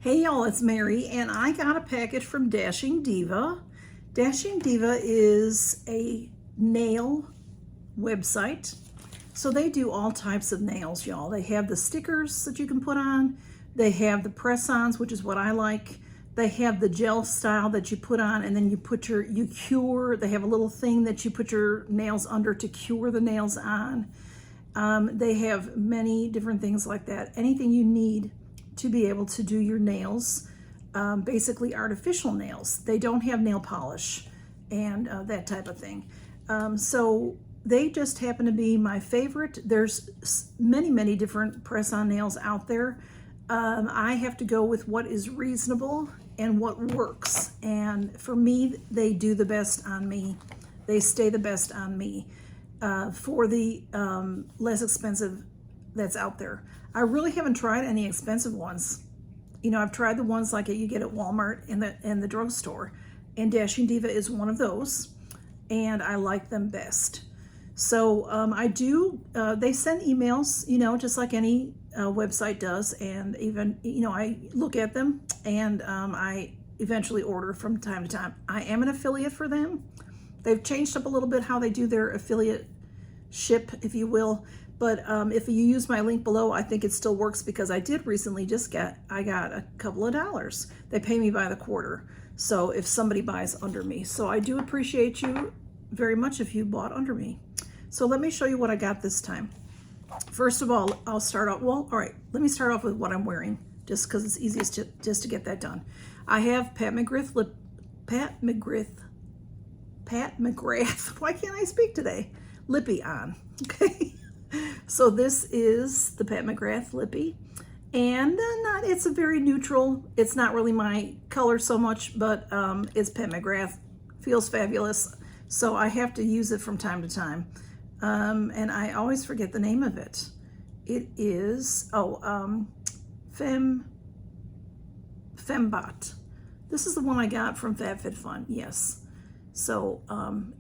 Hey y'all, it's Mary, and I got a package from Dashing Diva. Dashing Diva is a nail website. So they do all types of nails, y'all. They have the stickers that you can put on. They have the press-ons, which is what I like. They have the gel style that you put on, and then you cure. They have a little thing that you put your nails under to cure the nails on. They have many different things like that. Anything you need to be able to do your nails, basically artificial nails. They don't have nail polish and that type of thing. So they just happen to be my favorite. There's many different press-on nails out there. I have to go with what is reasonable and what works. And for me, they do the best on me. They stay the best on me for the less expensive that's out there. I really haven't tried any expensive ones. You know, I've tried the ones like you get at Walmart and the drugstore, and Dashing Diva is one of those, and I like them best. So they send emails, you know, just like any website does, and even, you know, I look at them, and I eventually order from time to time. I am an affiliate for them. They've changed up a little bit how they do their affiliate ship, if you will. But if you use my link below, I think it still works, because I did recently I got a couple of dollars. They pay me by the quarter. So if somebody buys under me. So I do appreciate you very much if you bought under me. So let me show you what I got this time. First of all, I'll start off, well, all right, let me start off with what I'm wearing, just because it's easiest to get that done. I have Pat McGrath, why can't I speak today? Lippy on, okay? So this is the Pat McGrath Lippy, and it's a very neutral. It's not really my color so much, but it's Pat McGrath. Feels fabulous, so I have to use it from time to time. And I always forget the name of it. It is, Fembot. This is the one I got from Fab Fit Fun, yes. So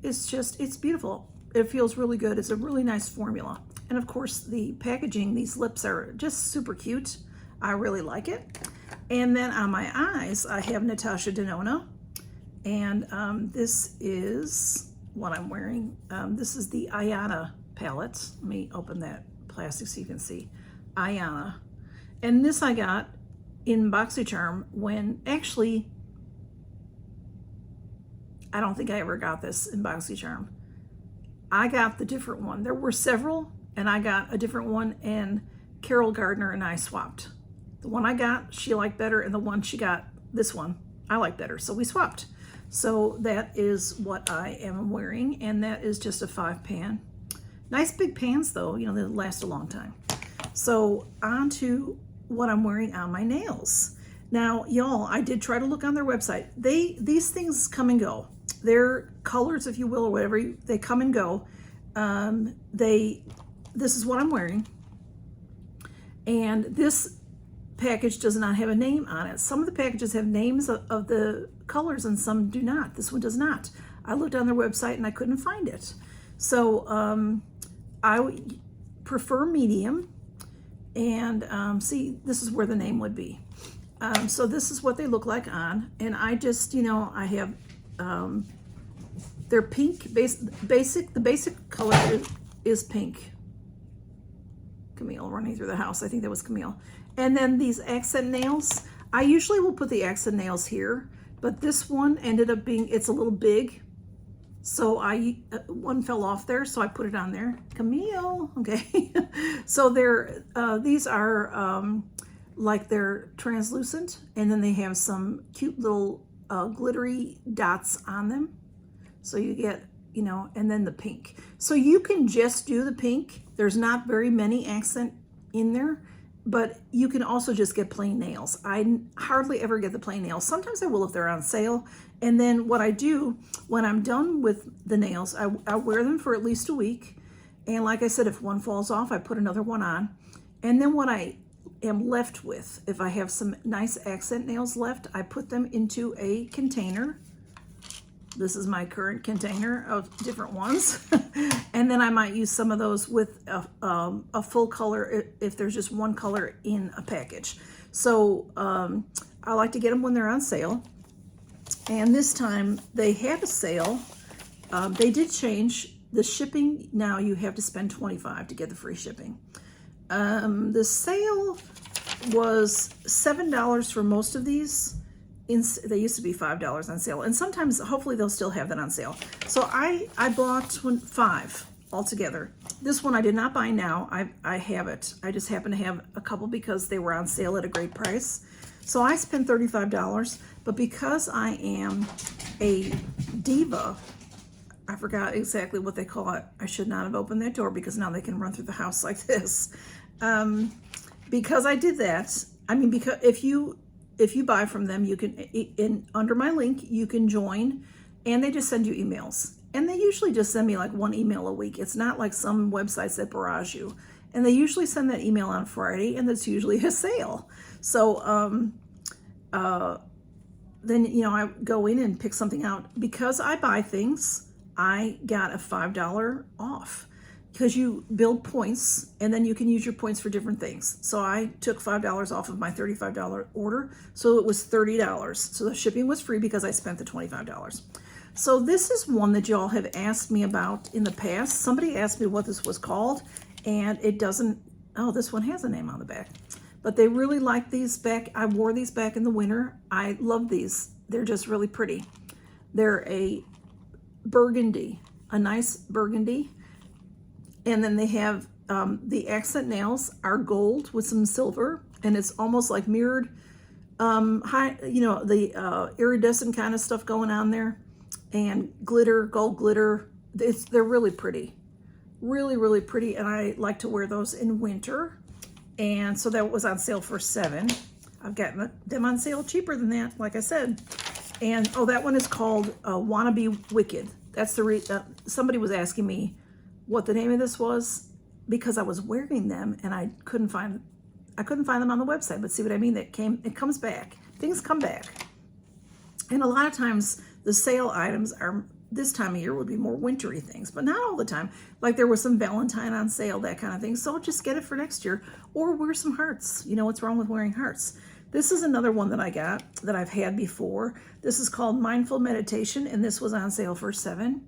it's beautiful. It feels really good. It's a really nice formula. And of course, the packaging, these lips are just super cute. I really like it. And then on my eyes, I have Natasha Denona. And this is what I'm wearing. This is the Ayana palette. Let me open that plastic so you can see. Ayana. And this I got in Boxycharm when, actually, I don't think I ever got this in Boxycharm. I got the different one. There were several, and I got a different one, and Carol Gardner and I swapped. The one I got, she liked better, and the one she got, this one, I like better, so we swapped. So that is what I am wearing, and that is just a 5-pan. Nice big pans though, you know, they last a long time. So on to what I'm wearing on my nails. Now, y'all, I did try to look on their website. These things come and go. Their colors, if you will, or whatever, they come and go. This is what I'm wearing. And this package does not have a name on it. Some of the packages have names of the colors and some do not. This one does not. I looked on their website and I couldn't find it. So I prefer medium. And see, this is where the name would be. So this is what they look like on. And I just, you know, I have, they're pink, the basic color is pink. Camille running through the house. I think that was Camille. And then these accent nails, I usually will put the accent nails here, but this one ended up being, it's a little big. So one fell off there, so I put it on there. Camille, okay. So these are like they're translucent, and then they have some cute little glittery dots on them. So you get, you know, and then the pink. So you can just do the pink. There's not very many accent in there, but you can also just get plain nails. I hardly ever get the plain nails. Sometimes I will if they're on sale. And then what I do when I'm done with the nails, I wear them for at least a week. And like I said, if one falls off, I put another one on. And then what I am left with, if I have some nice accent nails left, I put them into a container. This is my current container of different ones. And then I might use some of those with a full color if there's just one color in a package. So I like to get them when they're on sale. And this time they had a sale. They did change the shipping. Now you have to spend $25 to get the free shipping. The sale was $7 for most of these. They used to be $5 on sale, and sometimes hopefully they'll still have that on sale. So I bought 5 altogether. This one I did not buy now. I have it. I just happen to have a couple because they were on sale at a great price. So I spent $35, but because I am a diva, I forgot exactly what they call it. I should not have opened that door because now they can run through the house like this. Because I did that, I mean, because if you buy from them, you can, under my link, you can join, and they just send you emails. And they usually just send me like 1 email a week. It's not like some websites that barrage you. And they usually send that email on Friday, and it's usually a sale. So then, you know, I go in and pick something out. Because I buy things, I got a $5 off. Because you build points, and then you can use your points for different things. So I took $5 off of my $35 order, so it was $30. So the shipping was free because I spent the $25. So this is one that y'all have asked me about in the past. Somebody asked me what this was called, and it doesn't, oh, this one has a name on the back. But they really like these back. I wore these back in the winter. I love these. They're just really pretty. They're a burgundy, a nice burgundy. And then they have the accent nails are gold with some silver, and it's almost like mirrored, high, you know, the iridescent kind of stuff going on there, and glitter, gold glitter. They're really pretty, really, really pretty, and I like to wear those in winter. And so that was on sale for $7. I've gotten them on sale cheaper than that, like I said. And oh, that one is called Wanna Be Wicked. That's the somebody was asking me what the name of this was because I was wearing them and I couldn't find them on the website. But see what I mean? It comes back. Things come back. And a lot of times the sale items are this time of year would be more wintry things, but not all the time. Like there was some Valentine on sale, that kind of thing. So just get it for next year or wear some hearts. You know what's wrong with wearing hearts? This is another one that I got that I've had before. This is called Mindful Meditation, and this was on sale for $7.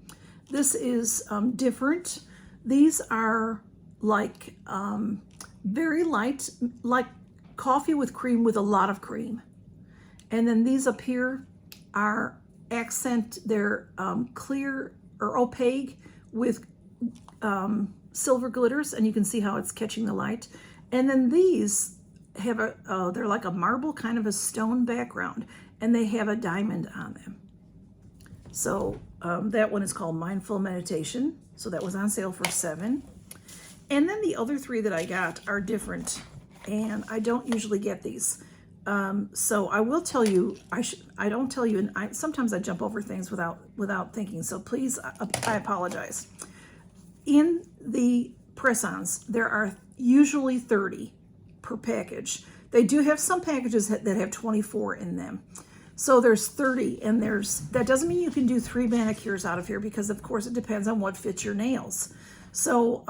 This is different. These are like very light, like coffee with cream with a lot of cream. And then these up here are accent, they're clear or opaque with silver glitters, and you can see how it's catching the light. And then these have they're like a marble, kind of a stone background, and they have a diamond on them. So that one is called Mindful Meditation. So that was on sale for $7. And then the other 3 that I got are different, and I don't usually get these. So I will tell you, I don't tell you, and sometimes I jump over things without thinking. So please, I apologize. In the press-ons, there are usually 30 per package. They do have some packages that have 24 in them. So there's 30, and that doesn't mean you can do 3 manicures out of here because of course it depends on what fits your nails. So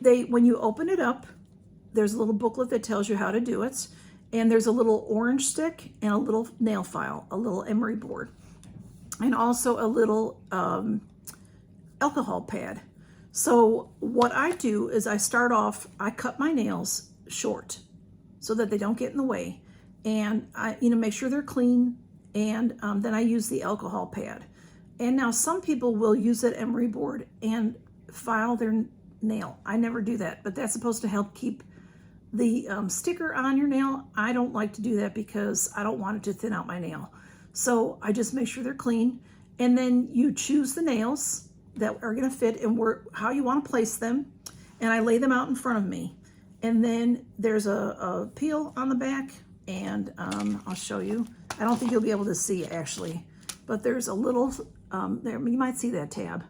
when you open it up, there's a little booklet that tells you how to do it. And there's a little orange stick and a little nail file, a little emery board, and also a little alcohol pad. So what I do is I start off, I cut my nails short so that they don't get in the way. And I, make sure they're clean. And then I use the alcohol pad. And now some people will use that emery board and file their nail. I never do that, but that's supposed to help keep the sticker on your nail. I don't like to do that because I don't want it to thin out my nail. So I just make sure they're clean. And then you choose the nails that are gonna fit and how you wanna place them. And I lay them out in front of me. And then there's a peel on the back, and I'll show you. I don't think you'll be able to see it actually, but there's a little, there, you might see that tab.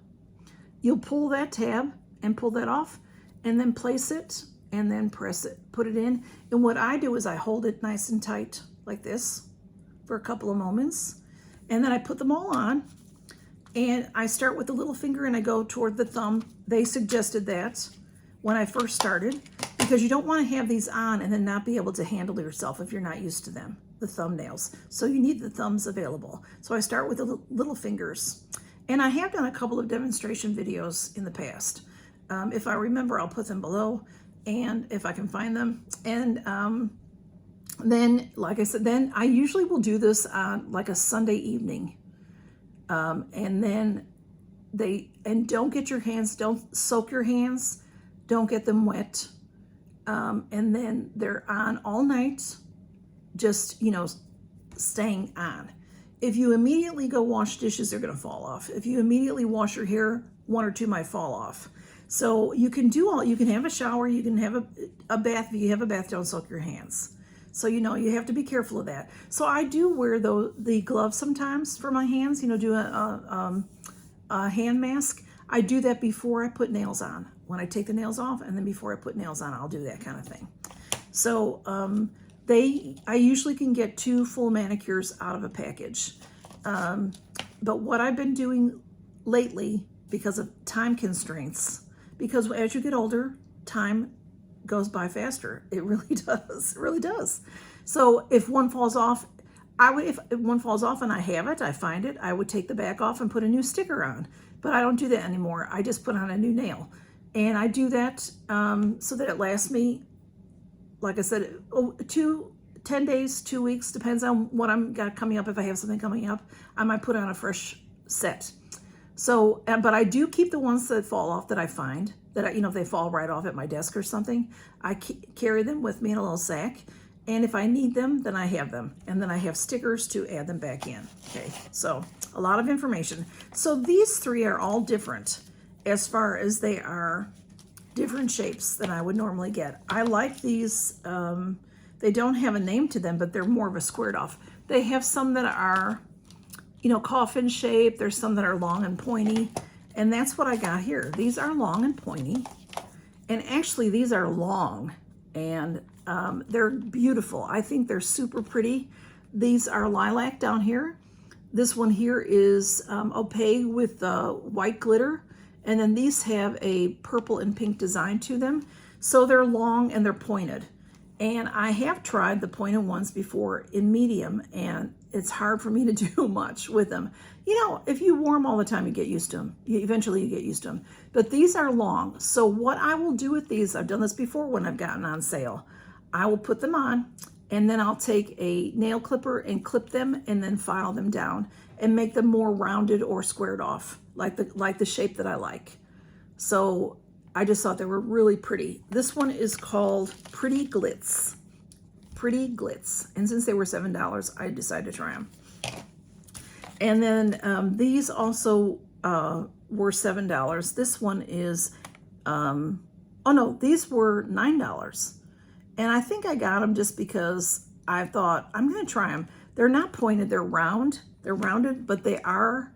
You'll pull that tab and pull that off, and then place it, and then press it, put it in. And what I do is I hold it nice and tight like this for a couple of moments. And then I put them all on, and I start with the little finger and I go toward the thumb. They suggested that when I first started because you don't want to have these on and then not be able to handle yourself if you're not used to them, the thumbnails. So you need the thumbs available. So I start with the little fingers. And I have done a couple of demonstration videos in the past. If I remember, I'll put them below, and if I can find them. And then, like I said, then I usually will do this on like a Sunday evening. And then don't get your hands, don't soak your hands, don't get them wet. And then they're on all night, just, you know, staying on. If you immediately go wash dishes, they're going to fall off. If you immediately wash your hair, one or two might fall off. So you can you can have a shower, you can have a bath. If you have a bath, don't soak your hands. So, you know, you have to be careful of that. So I do wear the gloves sometimes for my hands, you know, do a hand mask. I do that before I put nails on. When I take the nails off, and then before I put nails on, I'll do that kind of thing. So I usually can get 2 full manicures out of a package. But what I've been doing lately, because of time constraints, because as you get older, time goes by faster. It really does. It really does. So if one falls off, if one falls off and I have it, I find it, I would take the back off and put a new sticker on. But I don't do that anymore. I just put on a new nail. And I do that so that it lasts me, like I said, 10 days, 2 weeks, depends on what I'm got coming up. If I have something coming up, I might put on a fresh set. So, but I do keep the ones that fall off that I find, that you know, if they fall right off at my desk or something, I carry them with me in a little sack. And if I need them, then I have them. And then I have stickers to add them back in. Okay, so a lot of information. So these 3 are all different as far as they are different shapes than I would normally get. I like these, they don't have a name to them, but they're more of a squared off. They have some that are, you know, coffin shape. There's some that are long and pointy. And that's what I got here. These are long and pointy. And actually these are long, and they're beautiful. I think they're super pretty. These are lilac down here. This one here is opaque with white glitter. And then these have a purple and pink design to them. So they're long and they're pointed. And I have tried the pointed ones before in medium, and it's hard for me to do much with them. You know, if you wear them all the time, you get used to them. Eventually you get used to them. But these are long. So what I will do with these, I've done this before when I've gotten on sale. I will put them on, and then I'll take a nail clipper and clip them and then file them down and make them more rounded or squared off, like the shape that I like. So I just thought they were really pretty. This one is called Pretty Glitz. Pretty Glitz. And since they were $7, I decided to try them. And then these also were $7. This one is, oh no, these were $9. And I think I got them just because I thought, I'm going to try them. They're not pointed, they're round. They're rounded, but they're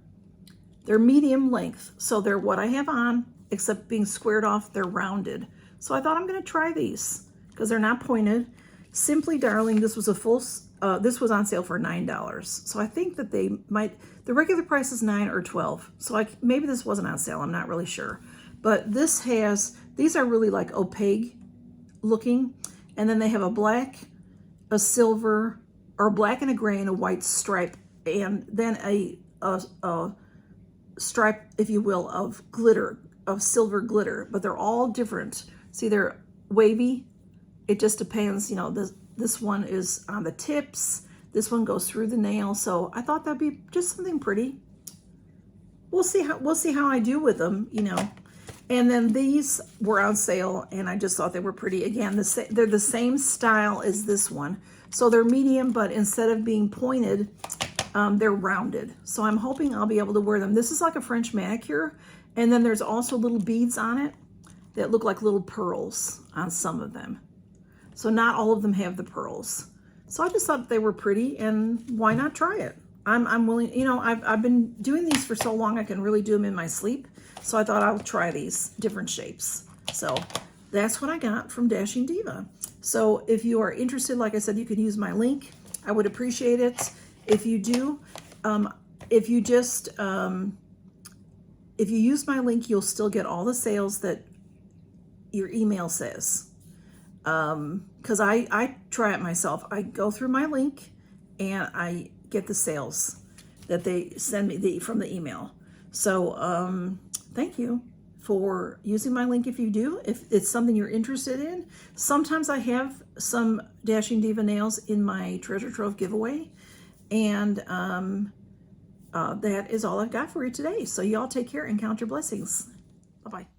medium length. So they're what I have on, except being squared off, they're rounded. So I thought, I'm going to try these because they're not pointed. Simply Darling, this was this was on sale for $9. So I think that they might, the regular price is $9 or $12. So maybe this wasn't on sale, I'm not really sure. But these are really like opaque looking. And then they have a black, a silver, or black and a gray and a white stripe, and then a stripe, if you will, of glitter, of silver glitter, but they're all different. See, they're wavy. It just depends, you know, this one is on the tips, this one goes through the nail. So I thought that'd be just something pretty. We'll see how I do with them, you know. And then these were on sale, and I just thought they were pretty. Again, they're the same style as this one. So they're medium, but instead of being pointed, they're rounded. So I'm hoping I'll be able to wear them. This is like a French manicure, and then there's also little beads on it that look like little pearls on some of them. So not all of them have the pearls. So I just thought they were pretty, and why not try it? I'm willing, you know, I've been doing these for so long, I can really do them in my sleep. So I thought I'll try these different shapes. So that's what I got from Dashing Diva. So if you are interested, like I said, you can use my link. I would appreciate it if you do. If you use my link, you'll still get all the sales that your email says. because I try it myself. I go through my link and I get the sales that they send me from the email. So thank you for using my link if you do, if it's something you're interested in. Sometimes I have some Dashing Diva nails in my treasure trove giveaway. And that is all I've got for you today. So y'all take care and count your blessings. Bye-bye.